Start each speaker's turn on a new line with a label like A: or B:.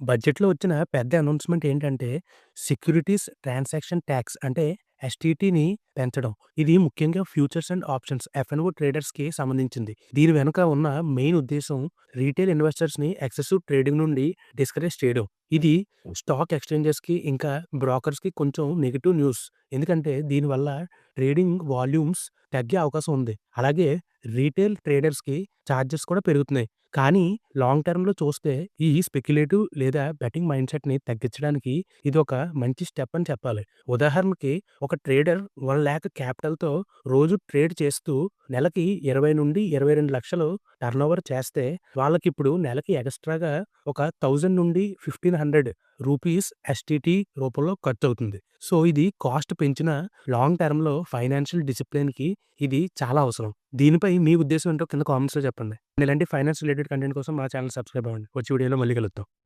A: బడ్జెట్‌లో వచ్చిన పెద్ద అనౌన్స్‌మెంట్ ఏంటంటే, సెక్యూరిటీస్ ట్రాన్సాక్షన్ టాక్స్ అంటే ఎస్‌టిటిని పెంచడం. ఇది ముఖ్యంగా ఫ్యూచర్స్ అండ్ ఆప్షన్స్ ఎఫ్ఎన్ఓ ట్రేడర్స్‌కి సంబంధించింది. దీని వెనుక ఉన్న మెయిన్ ఉద్దేశ్యం రీటైల్ ఇన్వెస్టర్స్‌ని ఎక్సెసివ్ ట్రేడింగ్ నుండి డిస్కరేజ్ చేయడం. ఇది స్టాక్ ఎక్స్‌చేంజెస్‌కి ఇంకా బ్రోకర్స్‌కి కొంచెం నెగెటివ్ న్యూస్. ఎందుకంటే దీనివల్ల ట్రేడింగ్ వాల్యూమ్స్ తగ్గే అవకాశం ఉంది. అలాగే రీటైల్ ట్రేడర్స్‌కి చార్జెస్ కూడా పెరుగుతున్నాయి. కానీ లాంగ్ టర్మ్‌లో చూస్తే ఈ స్పెక్యులేటివ్ లేదా బెట్టింగ్ మైండ్‌సెట్‌ని తగ్గించడానికి ఇదొక మంచి స్టెప్ అని చెప్పాలి. ఉదాహరణకి ఒక ట్రేడర్ 1,00,000 క్యాపిటల్‌తో రోజు ట్రేడ్ చేస్తూ నెలకి 20-22 లక్షలు టర్నోవర్ చేస్తే వాళ్ళకిప్పుడు నెలకి ఎక్స్‌ట్రాగా ఒక 1000-1500 రూపీస్ ఎస్‌టిటి రూపంలో ఖర్చవుతుంది. సో, ఇది కాస్ట్ పెంచిన లాంగ్ టర్మ్‌లో ఫైనాన్షియల్ డిసిప్లిన్‌కి ఇది చాలా అవసరం. దీనిపై మీ ఉద్దేశం ఏంటో కింద కామెంట్స్‌లో చెప్పండి. ఇలాంటి ఫైనాన్స్ రిలేటెడ్ కంటెంట్ కోసం మా ఛానెల్ సబ్స్క్రైబ్ అవ్వండి. వచ్చే వీడియోలో మళ్ళీ కలుద్దాం.